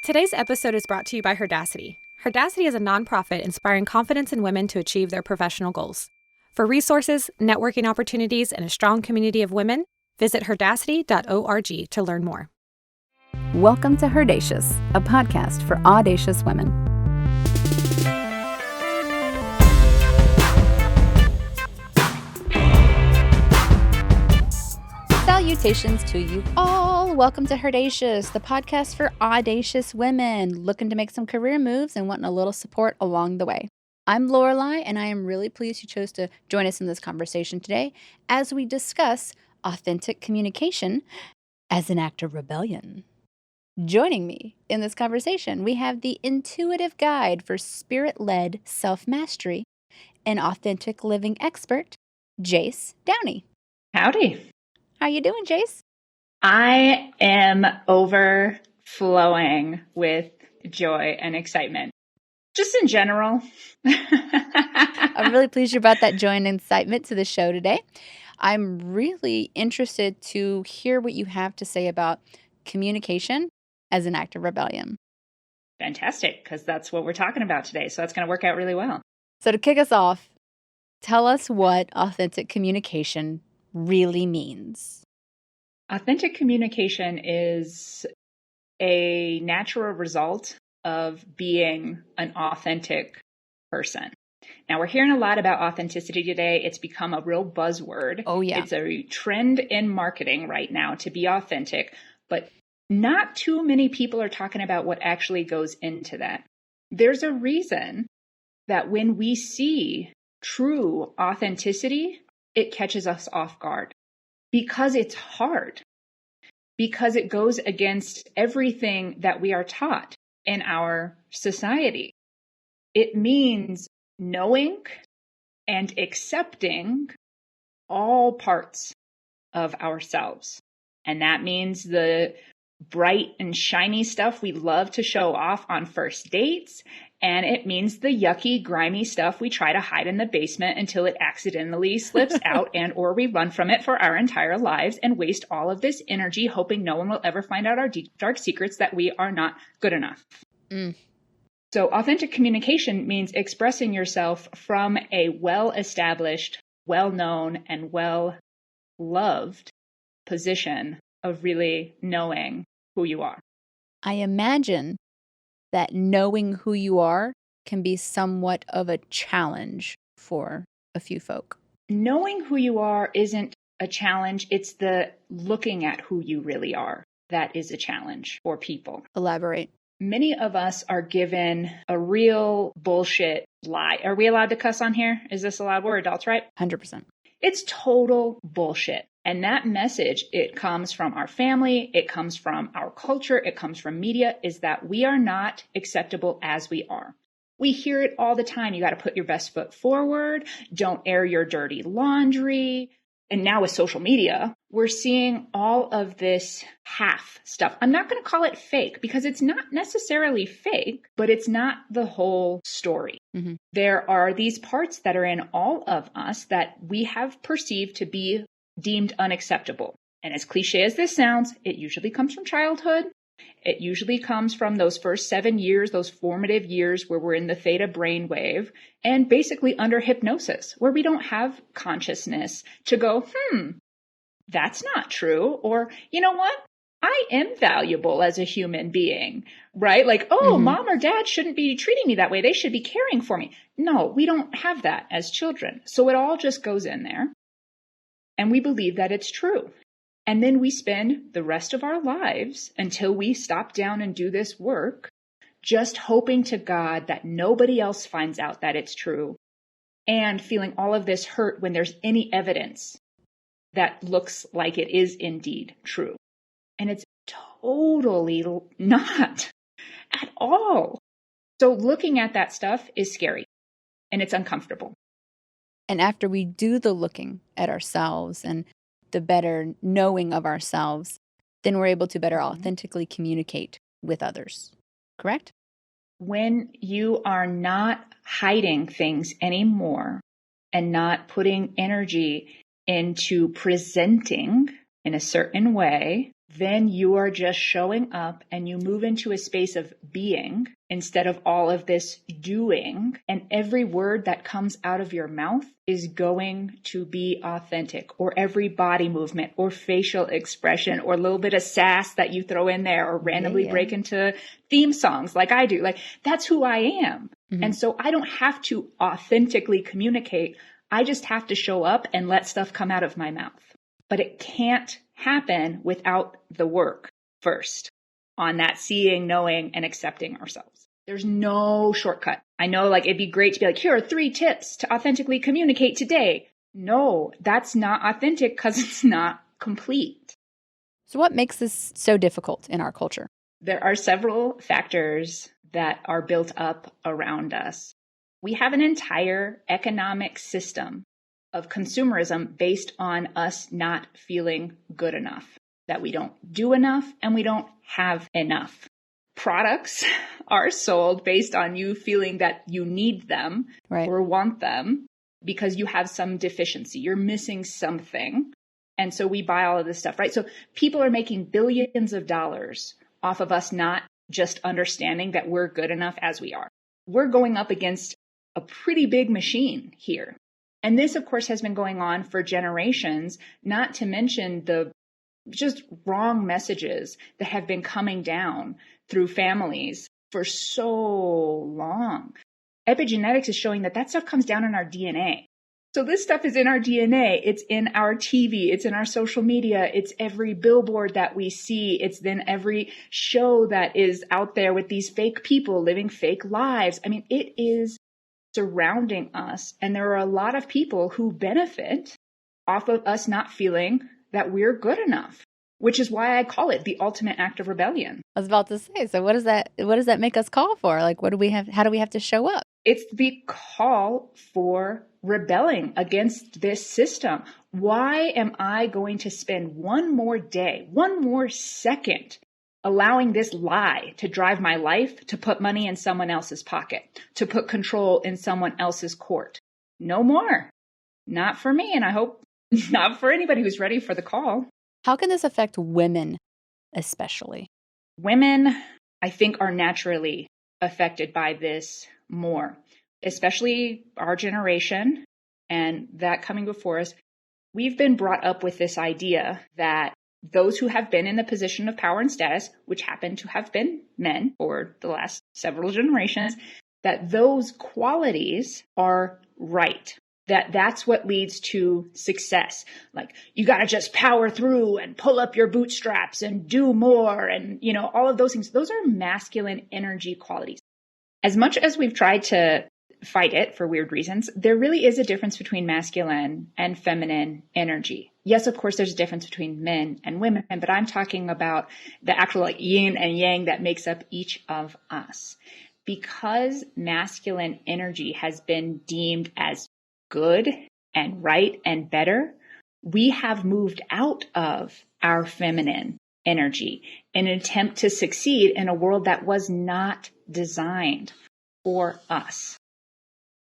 Today's episode is brought to you by HERdacious. HERdacious is a nonprofit inspiring confidence in women to achieve their professional goals. For resources, networking opportunities, and a strong community of women, visit HERdacious.org to learn more. Welcome to HERdacious, a podcast for audacious women. Salutations to you all. Welcome to HERdacious, the podcast for audacious women looking to make some career moves and wanting a little support along the way. I'm Lorelei, and I am really pleased you chose to join us in this conversation today as we discuss authentic communication as an act of rebellion. Joining me in this conversation, we have the intuitive guide for spirit-led self-mastery and authentic living expert, Jace Downey. Howdy. How you doing, Jace? I am overflowing with joy and excitement, just in general. I'm really pleased you brought that joy and excitement to the show today. I'm really interested to hear what you have to say about communication as an act of rebellion. Fantastic, because that's what we're talking about today. So that's going to work out really well. So to kick us off, tell us what authentic communication really means. Authentic communication is a natural result of being an authentic person. Now, we're hearing a lot about authenticity today. It's become a real buzzword. Oh, yeah. It's a trend in marketing right now to be authentic, but not too many people are talking about what actually goes into that. There's a reason that when we see true authenticity, it catches us off guard because it's hard, because it goes against everything that we are taught in our society. It means knowing and accepting all parts of ourselves. And that means the bright and shiny stuff we love to show off on first dates. And it means the yucky, grimy stuff we try to hide in the basement until it accidentally slips out and or we run from it for our entire lives and waste all of this energy hoping no one will ever find out our dark secrets that we are not good enough. So authentic communication means expressing yourself from a well-established, well-known, and well-loved position of really knowing who you are. I imagine that knowing who you are can be somewhat of a challenge for a few folk. Knowing who you are isn't a challenge. It's the looking at who you really are that is a challenge for people. Elaborate. Many of us are given a real bullshit lie. Are we allowed to cuss on here? Is this allowed? We're adults, right? 100%. It's total bullshit. And that message, it comes from our family, it comes from our culture, it comes from media, is that we are not acceptable as we are. We hear it all the time. You got to put your best foot forward. Don't air your dirty laundry. And now with social media, we're seeing all of this half stuff. I'm not going to call it fake because it's not necessarily fake, but it's not the whole story. Mm-hmm. There are these parts that are in all of us that we have perceived to be deemed unacceptable. And as cliche as this sounds, it usually comes from childhood. It usually comes from those first 7 years, those formative years where we're in the theta brainwave and basically under hypnosis, where we don't have consciousness to go, that's not true. Or, you know what? I am valuable as a human being, right? Like, mom or dad shouldn't be treating me that way. They should be caring for me. No, we don't have that as children. So it all just goes in there. And we believe that it's true. And then we spend the rest of our lives until we stop down and do this work, just hoping to God that nobody else finds out that it's true and feeling all of this hurt when there's any evidence that looks like it is indeed true. And it's totally not at all. So looking at that stuff is scary and it's uncomfortable. And after we do the looking at ourselves and the better knowing of ourselves, then we're able to better authentically communicate with others. Correct? When you are not hiding things anymore and not putting energy into presenting in a certain way then you are just showing up and you move into a space of being instead of all of this doing. And every word that comes out of your mouth is going to be authentic, or every body movement or facial expression or a little bit of sass that you throw in there or randomly break into theme songs like I do. Like, that's who I am. And so I don't have to authentically communicate. I just have to show up and let stuff come out of my mouth. But it can't happen without the work first on that seeing, knowing, and accepting ourselves. There's no shortcut. I know, like, it'd be great to be like, here are 3 tips to authentically communicate today. No, that's not authentic because it's not complete. So what makes this so difficult in our culture? There are several factors that are built up around us. We have an entire economic system of consumerism based on us not feeling good enough, that we don't do enough and we don't have enough. Products are sold based on you feeling that you need them or want them because you have some deficiency. You're missing something. And so we buy all of this stuff, right? So people are making billions of dollars off of us not just understanding that we're good enough as we are. We're going up against a pretty big machine here. And this, of course, has been going on for generations, not to mention the just wrong messages that have been coming down through families for so long. Epigenetics is showing that stuff comes down in our DNA. So this stuff is in our DNA. It's in our TV. It's in our social media. It's every billboard that we see. It's then every show that is out there with these fake people living fake lives. I mean, it is surrounding us. And there are a lot of people who benefit off of us not feeling that we're good enough, which is why I call it the ultimate act of rebellion. I was about to say, so what does that make us call for? Like, how do we have to show up? It's the call for rebelling against this system. Why am I going to spend one more day, one more second allowing this lie to drive my life, to put money in someone else's pocket, to put control in someone else's court? No more. Not for me. And I hope not for anybody who's ready for the call. How can this affect women especially? Women, I think, are naturally affected by this more, especially our generation and that coming before us. We've been brought up with this idea that those who have been in the position of power and status, which happen to have been men for the last several generations, that those qualities are right. That's what leads to success. Like, you got to just power through and pull up your bootstraps and do more. And, all of those things, those are masculine energy qualities. As much as we've tried to fight it for weird reasons, there really is a difference between masculine and feminine energy. Yes, of course, there's a difference between men and women, but I'm talking about the actual yin and yang that makes up each of us. Because masculine energy has been deemed as good and right and better, we have moved out of our feminine energy in an attempt to succeed in a world that was not designed for us.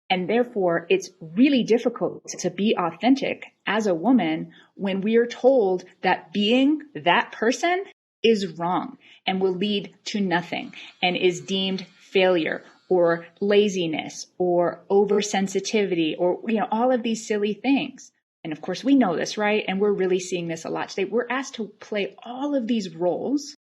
And therefore, it's really difficult to be authentic as a woman when we are told that being that person is wrong and will lead to nothing and is deemed failure or laziness or oversensitivity or, all of these silly things. And of course, we know this, right? And we're really seeing this a lot today. We're asked to play all of these roles,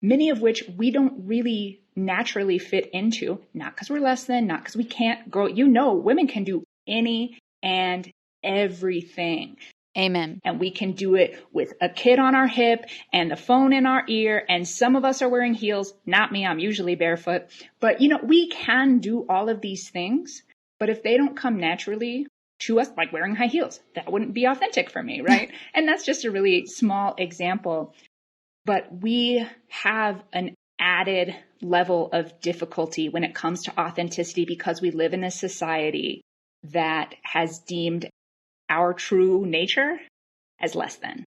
many of which we don't really naturally fit into, not because we're less than, not because we can't grow. Women can do any and everything. Amen. And we can do it with a kid on our hip and the phone in our ear. And some of us are wearing heels. Not me. I'm usually barefoot. But, we can do all of these things. But if they don't come naturally to us, like wearing high heels, that wouldn't be authentic for me, right? And that's just a really small example. But we have an added level of difficulty when it comes to authenticity because we live in a society that has deemed our true nature as less than.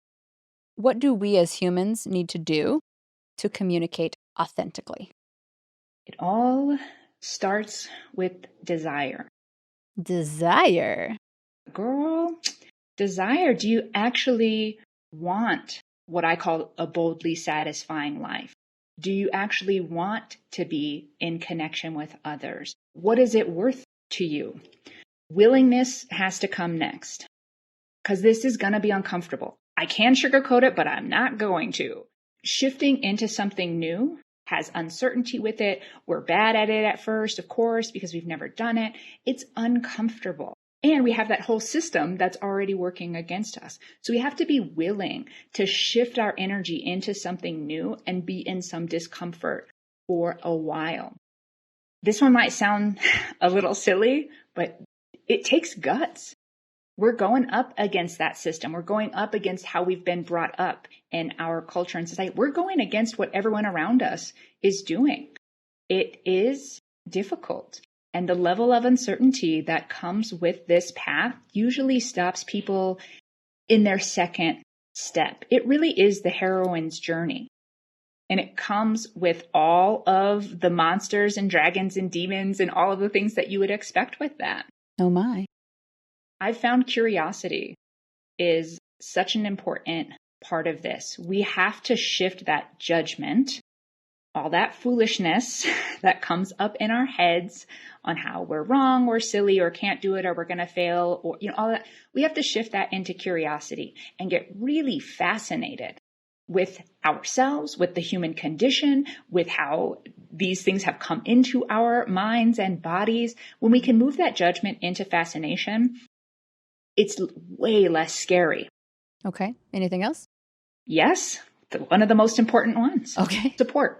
What do we as humans need to do to communicate authentically? It all starts with desire. Desire? Girl, desire. Do you actually want what I call a boldly satisfying life? Do you actually want to be in connection with others? What is it worth to you? Willingness has to come next, because this is going to be uncomfortable. I can sugarcoat it, but I'm not going to. Shifting into something new has uncertainty with it. We're bad at it at first, of course, because we've never done it. It's uncomfortable. And we have that whole system that's already working against us. So we have to be willing to shift our energy into something new and be in some discomfort for a while. This one might sound a little silly, but it takes guts. We're going up against that system. We're going up against how we've been brought up in our culture and society. We're going against what everyone around us is doing. It is difficult. And the level of uncertainty that comes with this path usually stops people in their second step. It really is the heroine's journey. And it comes with all of the monsters and dragons and demons and all of the things that you would expect with that. Oh my. I've found curiosity is such an important part of this. We have to shift that judgment, all that foolishness that comes up in our heads on how we're wrong or silly or can't do it or we're going to fail or, all that. We have to shift that into curiosity and get really fascinated with ourselves, with the human condition, with how these things have come into our minds and bodies. When we can move that judgment into fascination, it's way less scary. Okay. Anything else? Yes. One of the most important ones. Okay. Support.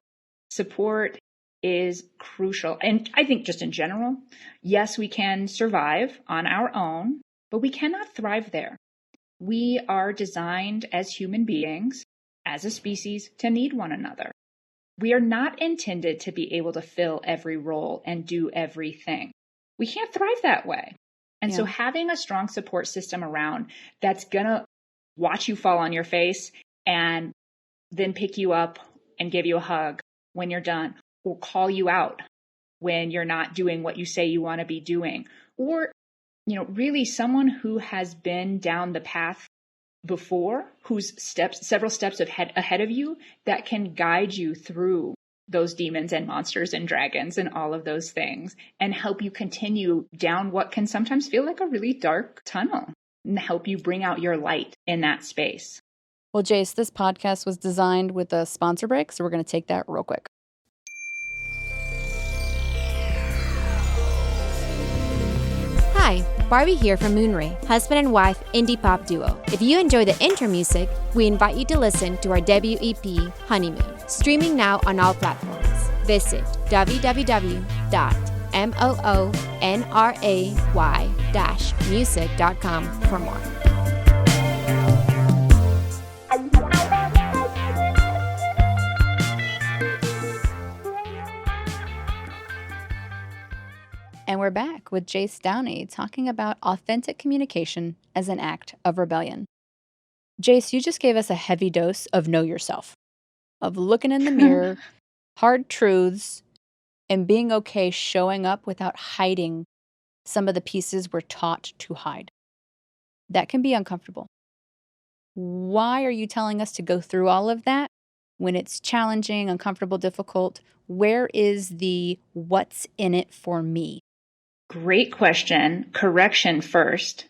Support is crucial. And I think just in general, yes, we can survive on our own, but we cannot thrive there. We are designed as human beings, as a species, to need one another. We are not intended to be able to fill every role and do everything. We can't thrive that way. And so having a strong support system around that's going to watch you fall on your face and then pick you up and give you a hug when you're done, or call you out when you're not doing what you say you want to be doing, or, really someone who has been down the path before, who's several steps ahead of you, that can guide you through those demons and monsters and dragons and all of those things and help you continue down what can sometimes feel like a really dark tunnel and help you bring out your light in that space. Well, Jace, this podcast was designed with a sponsor break, so we're going to take that real quick. Hi, Barbie here from Moonray, husband and wife indie pop duo. If you enjoy the intro music, we invite you to listen to our debut EP, Honeymoon, streaming now on all platforms. Visit www.moonray-music.com for more. And we're back with Jace Downey talking about authentic communication as an act of rebellion. Jace, you just gave us a heavy dose of know yourself, of looking in the mirror, hard truths, and being okay showing up without hiding some of the pieces we're taught to hide. That can be uncomfortable. Why are you telling us to go through all of that when it's challenging, uncomfortable, difficult? Where is the what's in it for me? Great question. Correction first.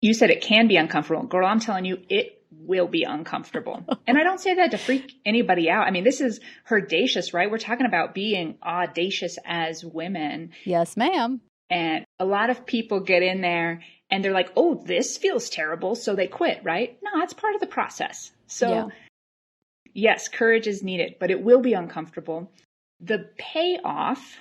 You said it can be uncomfortable. Girl, I'm telling you, it will be uncomfortable. And I don't say that to freak anybody out. I mean, this is HERdacious, right? We're talking about being audacious as women. Yes, ma'am. And a lot of people get in there and they're like, oh, this feels terrible. So they quit, right? No, that's part of the process. So yes, courage is needed, but it will be uncomfortable. The payoff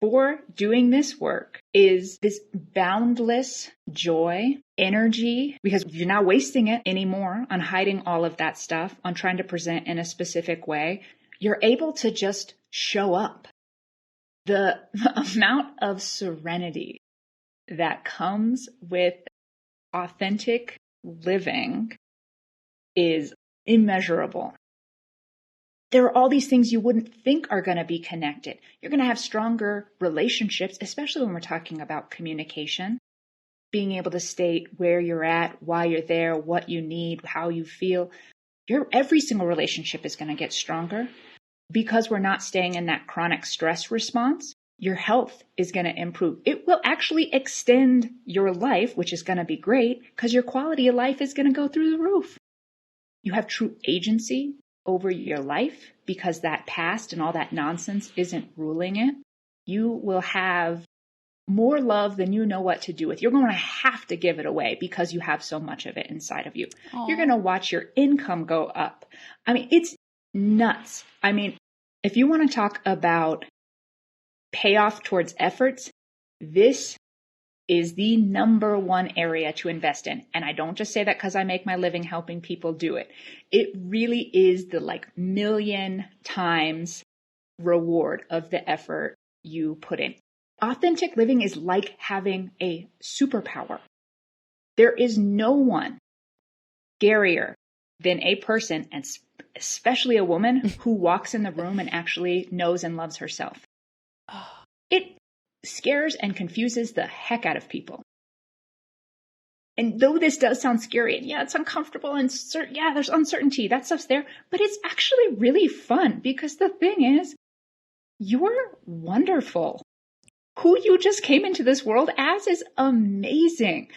for doing this work is this boundless joy, energy, because you're not wasting it anymore on hiding all of that stuff, on trying to present in a specific way. You're able to just show up. The amount of serenity that comes with authentic living is immeasurable. There are all these things you wouldn't think are going to be connected. You're going to have stronger relationships, especially when we're talking about communication. Being able to state where you're at, why you're there, what you need, how you feel. every single relationship is going to get stronger because we're not staying in that chronic stress response. Your health is going to improve. It will actually extend your life, which is going to be great because your quality of life is going to go through the roof. You have true agency over your life because that past and all that nonsense isn't ruling it. You will have more love than you know what to do with. You're going to have to give it away because you have so much of it inside of you. Aww. You're going to watch your income go up. I mean, it's nuts. I mean, if you want to talk about payoff towards efforts, this is the number one area to invest in. And I don't just say that because I make my living helping people do it. It really is the million times reward of the effort you put in. Authentic living is like having a superpower. There is no one scarier than a person, and especially a woman, who walks in the room and actually knows and loves herself. It scares and confuses the heck out of people. And though this does sound scary, and yeah, it's uncomfortable, and there's uncertainty, that stuff's there, but it's actually really fun because the thing is, you're wonderful. Who you just came into this world as is amazing.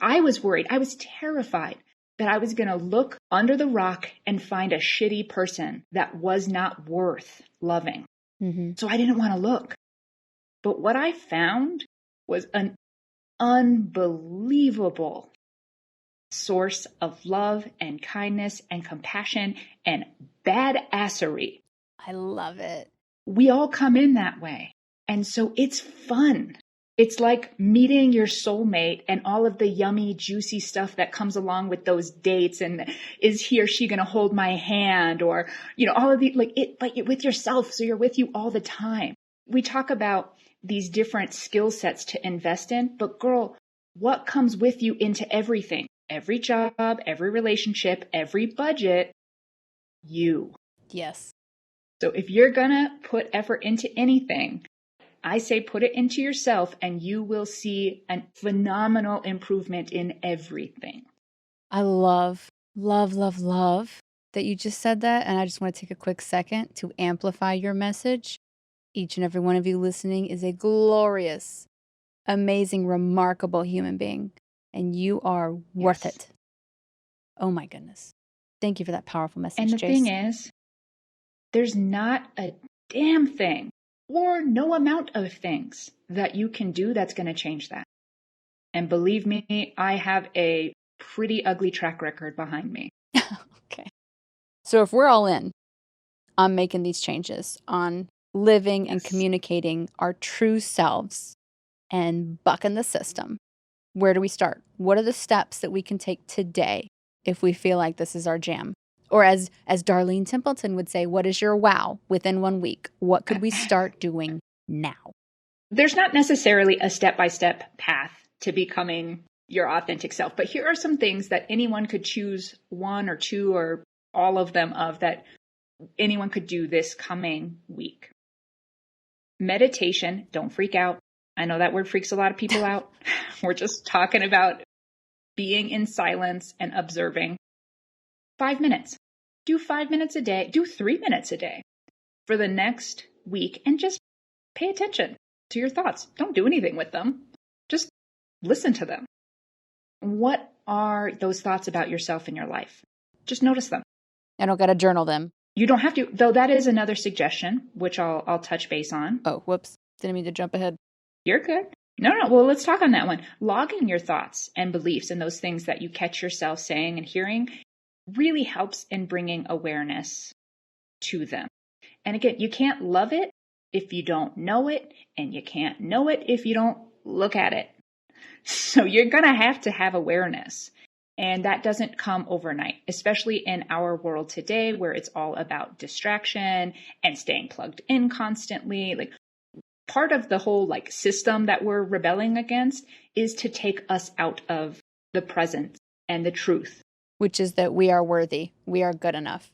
I was worried. I was terrified that I was going to look under the rock and find a shitty person that was not worth loving. Mm-hmm. So I didn't want to look. But what I found was an unbelievable source of love and kindness and compassion and badassery. I love it. We all come in that way. And so it's fun. It's like meeting your soulmate and all of the yummy, juicy stuff that comes along with those dates. And is he or she going to hold my hand? Or, all of the, but with yourself. So you're with you all the time. We talk about these different skill sets to invest in, but girl, what comes with you into everything? Every job, every relationship, every budget, you. Yes. So if you're going to put effort into anything, I say put it into yourself and you will see a phenomenal improvement in everything. I love that you just said that. And I just want to take a quick second to amplify your message. Each and every one of you listening is a glorious, amazing, remarkable human being. And you are worth it. Oh my goodness. Thank you for that powerful message, And the Jace. thing is, there's not a damn thing or no amount of things that you can do that's going to change that. And believe me, I have a pretty ugly track record behind me. Okay. So if we're all in on making these changes, on living and communicating our true selves and bucking the system, where do we start? What are the steps that we can take today if we feel like this is our jam? Or as Darlene Templeton would say, what is your wow within 1 week? What could we start doing now? There's not necessarily a step-by-step path to becoming your authentic self, but here are some things that anyone could choose one or two or all of them of that anyone could do this coming week. Meditation, don't freak out. I know that word freaks a lot of people out. We're just talking about being in silence and observing. 5 minutes. Do 5 minutes a day. Do 3 minutes a day for the next week and just pay attention to your thoughts. Don't do anything with them. Just listen to them. What are those thoughts about yourself in your life? Just notice them. I don't got to journal them. You don't have to, though that is another suggestion, which I'll touch base on. Oh, whoops. Didn't mean to jump ahead. You're good. No. Well, let's talk on that one. Logging your thoughts and beliefs and those things that you catch yourself saying and hearing really helps in bringing awareness to them. And again, you can't love it if you don't know it, and you can't know it if you don't look at it. So you're going to have awareness. And that doesn't come overnight, especially in our world today where it's all about distraction and staying plugged in constantly. Like part of the whole system that we're rebelling against is to take us out of the present and the truth. Which is that we are worthy. We are good enough.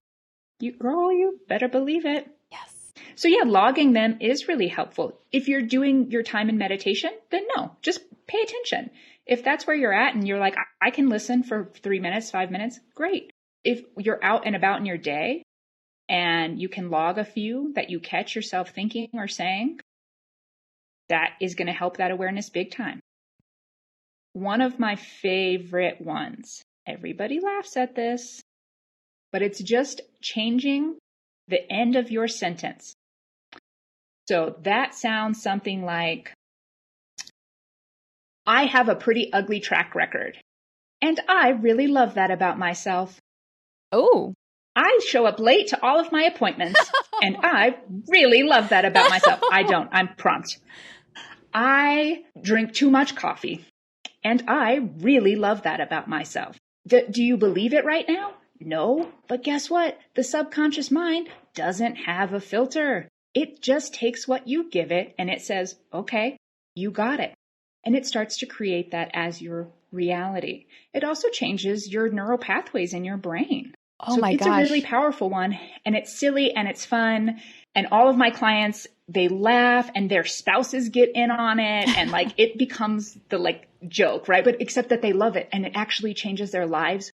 You better believe it. Yes. So yeah, logging them is really helpful. If you're doing your time in meditation, then no, just pay attention. If that's where you're at and you're like, I can listen for 3 minutes, 5 minutes, great. If you're out and about in your day and you can log a few that you catch yourself thinking or saying, that is going to help that awareness big time. One of my favorite ones, everybody laughs at this, but it's just changing the end of your sentence. So that sounds something like, I have a pretty ugly track record, and I really love that about myself. Oh. I show up late to all of my appointments, and I really love that about myself. I don't. I'm prompt. I drink too much coffee, and I really love that about myself. Do you believe it right now? No, but guess what? The subconscious mind doesn't have a filter. It just takes what you give it, and it says, okay, you got it. And it starts to create that as your reality. It also changes your neural pathways in your brain. Oh my gosh. It's a really powerful one, and it's silly and it's fun. And all of my clients, they laugh and their spouses get in on it. And like, it becomes the like joke, right? But except that they love it and it actually changes their lives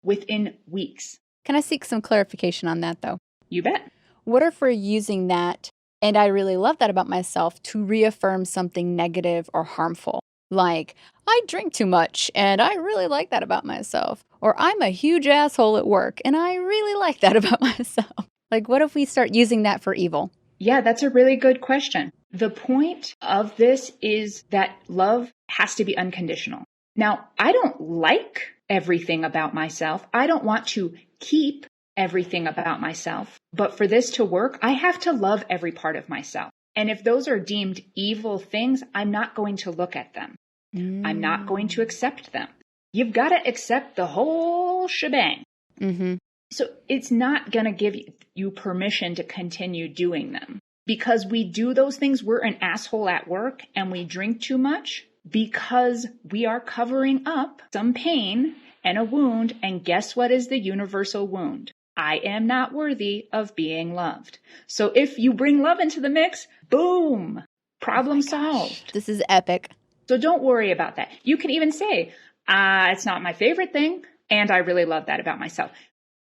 within weeks. Can I seek some clarification on that though? You bet. What if we're using that, and I really love that about myself, to reaffirm something negative or harmful? Like, I drink too much and I really like that about myself. Or I'm a huge asshole at work and I really like that about myself. Like, what if we start using that for evil? Yeah, that's a really good question. The point of this is that love has to be unconditional. Now, I don't like everything about myself. I don't want to keep everything about myself. But for this to work, I have to love every part of myself. And if those are deemed evil things, I'm not going to look at them. I'm not going to accept them. You've got to accept the whole shebang. Mm-hmm. So it's not going to give you permission to continue doing them. Because we do those things, we're an asshole at work and we drink too much because we are covering up some pain and a wound. And guess what is the universal wound? I am not worthy of being loved. So if you bring love into the mix, boom, problem solved. This is epic. So don't worry about that. You can even say, it's not my favorite thing, and I really love that about myself.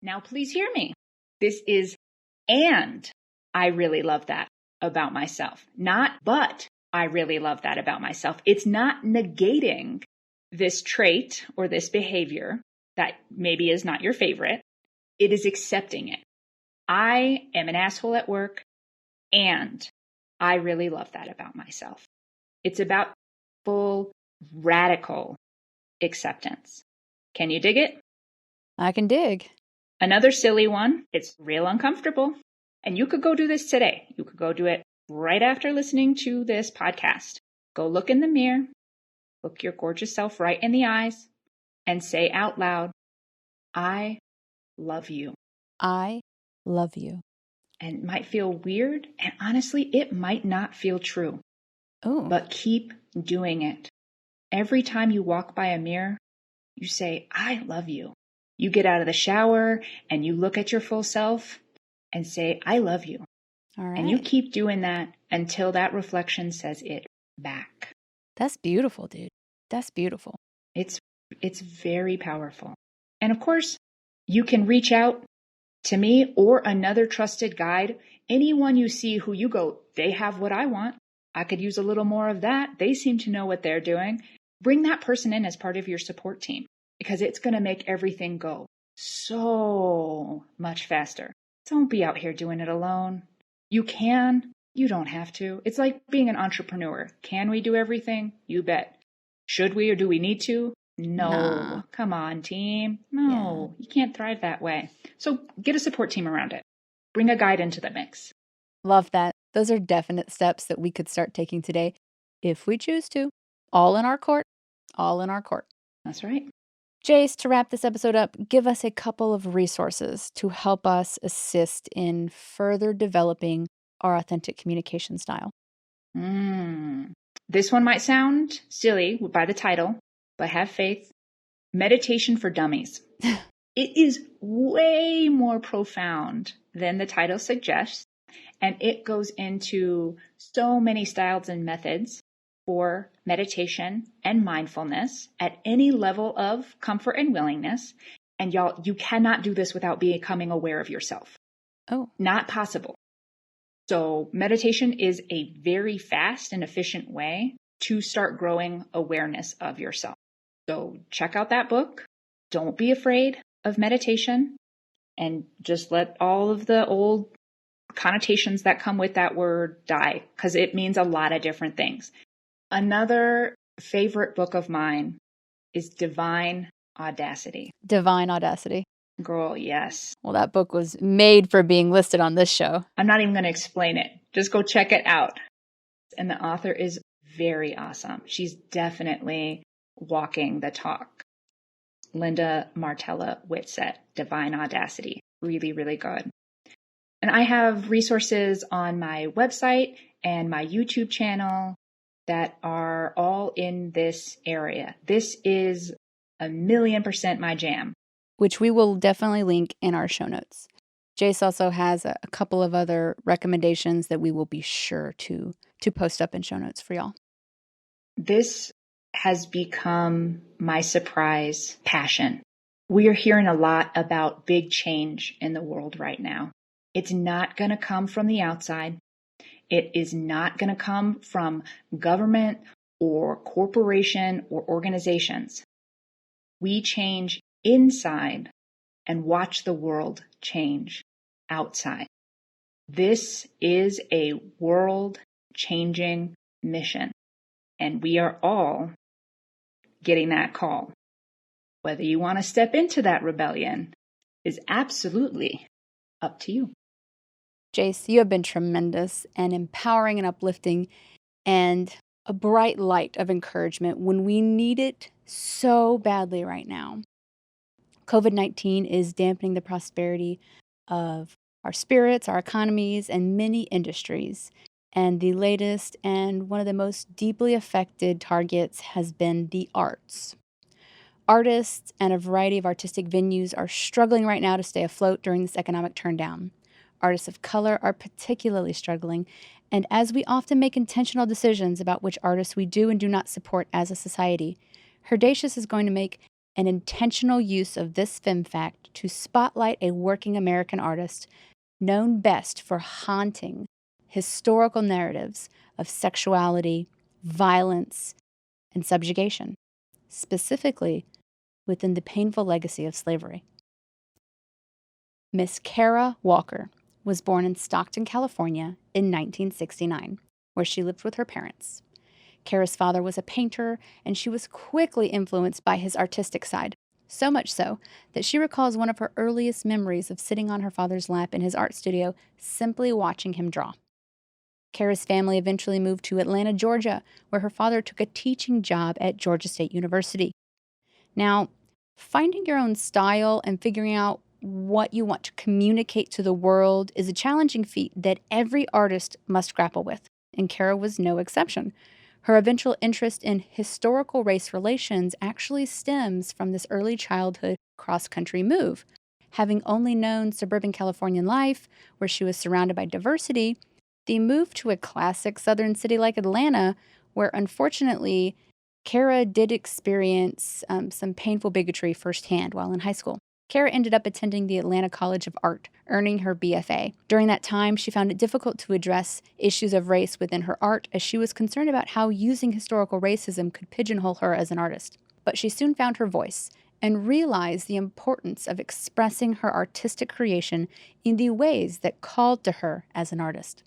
Now, please hear me. This is, and I really love that about myself. Not, but I really love that about myself. It's not negating this trait or this behavior that maybe is not your favorite. It is accepting it. I am an asshole at work, and I really love that about myself. It's about full, radical acceptance. Can you dig it? I can dig. Another silly one. It's real uncomfortable. And you could go do this today. You could go do it right after listening to this podcast. Go look in the mirror, look your gorgeous self right in the eyes, and say out loud, I love you. I love you. And it might feel weird, and honestly, it might not feel true. Oh. But keep doing it. Every time you walk by a mirror, you say, I love you. You get out of the shower and you look at your full self and say, I love you. All right. And you keep doing that until that reflection says it back. That's beautiful, dude. That's beautiful. It's very powerful. And of course, you can reach out to me or another trusted guide. Anyone you see who you go, they have what I want. I could use a little more of that. They seem to know what they're doing. Bring that person in as part of your support team because it's going to make everything go so much faster. Don't be out here doing it alone. You can. You don't have to. It's like being an entrepreneur. Can we do everything? You bet. Should we or do we need to? No. Nah. Come on, team. No, You can't thrive that way. So get a support team around it. Bring a guide into the mix. Love that. Those are definite steps that we could start taking today if we choose to. All in our court. All in our court. That's right. Jace, to wrap this episode up, give us a couple of resources to help us assist in further developing our authentic communication style. This one might sound silly by the title, but have faith. Meditation for Dummies. It is way more profound than the title suggests, and it goes into so many styles and methods for meditation and mindfulness at any level of comfort and willingness. And y'all, you cannot do this without becoming aware of yourself. Oh. Not possible. So meditation is a very fast and efficient way to start growing awareness of yourself. So check out that book. Don't be afraid of meditation, and just let all of the old connotations that come with that word die, because it means a lot of different things. Another favorite book of mine is Divine Audacity. Divine Audacity. Girl, yes. Well, that book was made for being listed on this show. I'm not even going to explain it. Just go check it out. And the author is very awesome. She's definitely walking the talk. Linda Martella Whitsett, Divine Audacity. Really, really good. And I have resources on my website and my YouTube channel that are all in this area. This is 1,000,000% my jam. Which we will definitely link in our show notes. Jace also has a couple of other recommendations that we will be sure to post up in show notes for y'all. This has become my surprise passion. We are hearing a lot about big change in the world right now. It's not going to come from the outside. It is not going to come from government or corporation or organizations. We change inside and watch the world change outside. This is a world-changing mission, and we are all getting that call. Whether you want to step into that rebellion is absolutely up to you. Jace, you have been tremendous and empowering and uplifting, and a bright light of encouragement when we need it so badly right now. COVID-19 is dampening the prosperity of our spirits, our economies, and many industries. And the latest and one of the most deeply affected targets has been the arts. Artists and a variety of artistic venues are struggling right now to stay afloat during this economic turndown. Artists of color are particularly struggling, and as we often make intentional decisions about which artists we do and do not support as a society, HERdacious is going to make an intentional use of this Femme fact to spotlight a working American artist known best for haunting historical narratives of sexuality, violence, and subjugation, specifically within the painful legacy of slavery. Miss Kara Walker was born in Stockton, California in 1969, where she lived with her parents. Kara's father was a painter, and she was quickly influenced by his artistic side, so much so that she recalls one of her earliest memories of sitting on her father's lap in his art studio, simply watching him draw. Kara's family eventually moved to Atlanta, Georgia, where her father took a teaching job at Georgia State University. Now, finding your own style and figuring out what you want to communicate to the world is a challenging feat that every artist must grapple with, and Kara was no exception. Her eventual interest in historical race relations actually stems from this early childhood cross-country move. Having only known suburban Californian life, where she was surrounded by diversity, the move to a classic southern city like Atlanta, where unfortunately Kara did experience some painful bigotry firsthand while in high school. Kara ended up attending the Atlanta College of Art, earning her BFA. During that time, she found it difficult to address issues of race within her art, as she was concerned about how using historical racism could pigeonhole her as an artist. But she soon found her voice and realized the importance of expressing her artistic creation in the ways that called to her as an artist.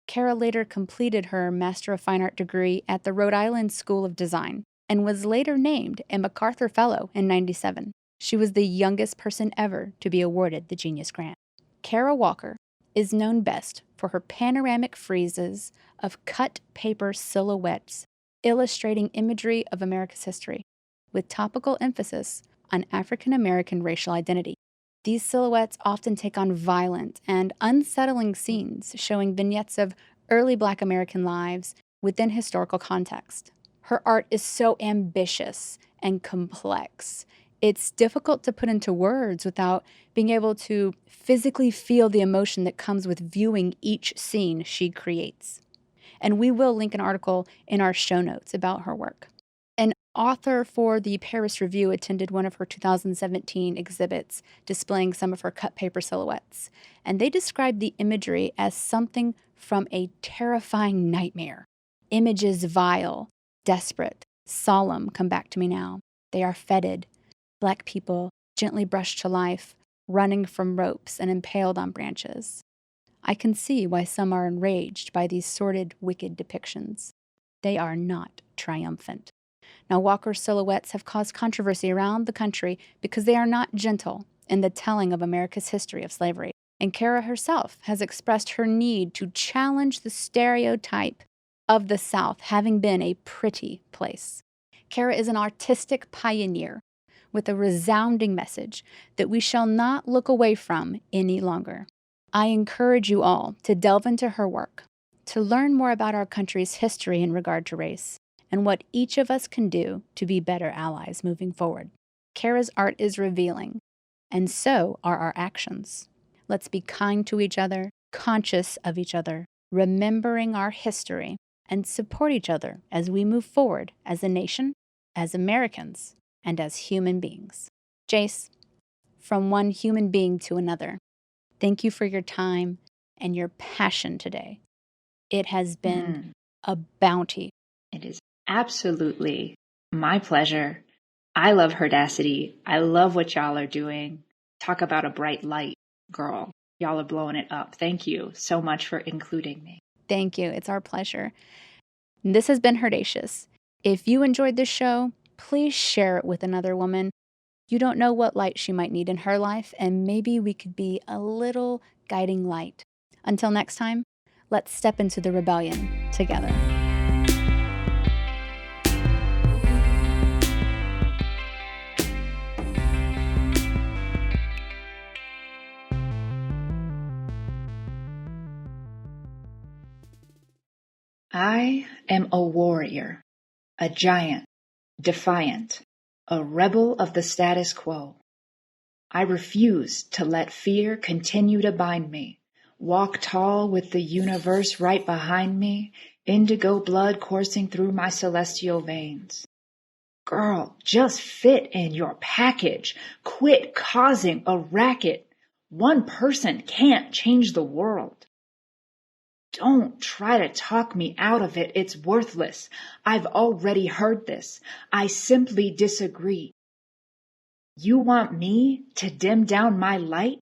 Kara later completed her Master of Fine Art degree at the Rhode Island School of Design and was later named a MacArthur Fellow in '97. She was the youngest person ever to be awarded the Genius Grant. Kara Walker is known best for her panoramic friezes of cut paper silhouettes illustrating imagery of America's history, with topical emphasis on African American racial identity. These silhouettes often take on violent and unsettling scenes, showing vignettes of early Black American lives within historical context. Her art is so ambitious and complex. It's difficult to put into words without being able to physically feel the emotion that comes with viewing each scene she creates. And we will link an article in our show notes about her work. And author for the Paris Review attended one of her 2017 exhibits displaying some of her cut paper silhouettes, and they described the imagery as something from a terrifying nightmare. Images vile, desperate, solemn come back to me now. They are fetid. Black people gently brushed to life, running from ropes and impaled on branches. I can see why some are enraged by these sordid, wicked depictions. They are not triumphant. Now, Walker's silhouettes have caused controversy around the country because they are not gentle in the telling of America's history of slavery. And Kara herself has expressed her need to challenge the stereotype of the South having been a pretty place. Kara is an artistic pioneer with a resounding message that we shall not look away from any longer. I encourage you all to delve into her work, to learn more about our country's history in regard to race, and what each of us can do to be better allies moving forward. Kara's art is revealing, and so are our actions. Let's be kind to each other, conscious of each other, remembering our history, and support each other as we move forward as a nation, as Americans, and as human beings. Jace, from one human being to another, thank you for your time and your passion today. It has been a bounty. It is absolutely my pleasure. I love HERdacious. I love what y'all are doing. Talk about a bright light, girl. Y'all are blowing it up. Thank you so much for including me. Thank you. It's our pleasure. This has been HERdacious. If you enjoyed this show, please share it with another woman. You don't know what light she might need in her life, and maybe we could be a little guiding light. Until next time, let's step into the rebellion together. I am a warrior, a giant, defiant, a rebel of the status quo. I refuse to let fear continue to bind me. Walk tall with the universe right behind me, indigo blood coursing through my celestial veins. Girl, just fit in your package. Quit causing a racket. One person can't change the world. Don't try to talk me out of it. It's worthless. I've already heard this. I simply disagree. You want me to dim down my light?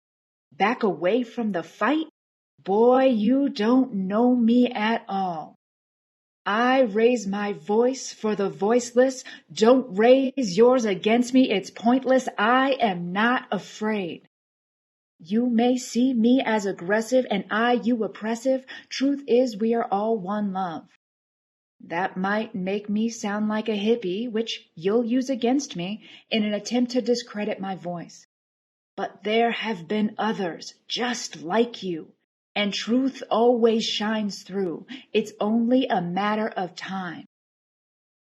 Back away from the fight? Boy, you don't know me at all. I raise my voice for the voiceless. Don't raise yours against me. It's pointless. I am not afraid. You may see me as aggressive and I you oppressive. Truth is we are all one love. That might make me sound like a hippie, which you'll use against me in an attempt to discredit my voice. But there have been others just like you, and truth always shines through. It's only a matter of time.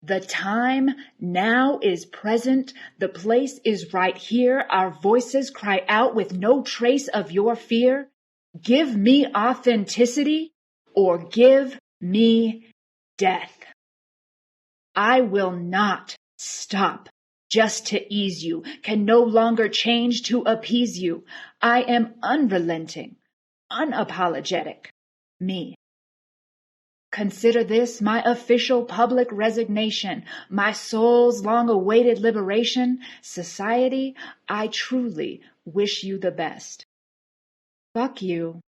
The time now is present. The place is right here. Our voices cry out with no trace of your fear. Give me authenticity or give me death. I will not stop just to ease you, can no longer change to appease you. I am unrelenting, unapologetic, me. Consider this my official public resignation, my soul's long-awaited liberation. Society, I truly wish you the best. Fuck you.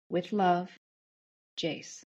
With love, Jace.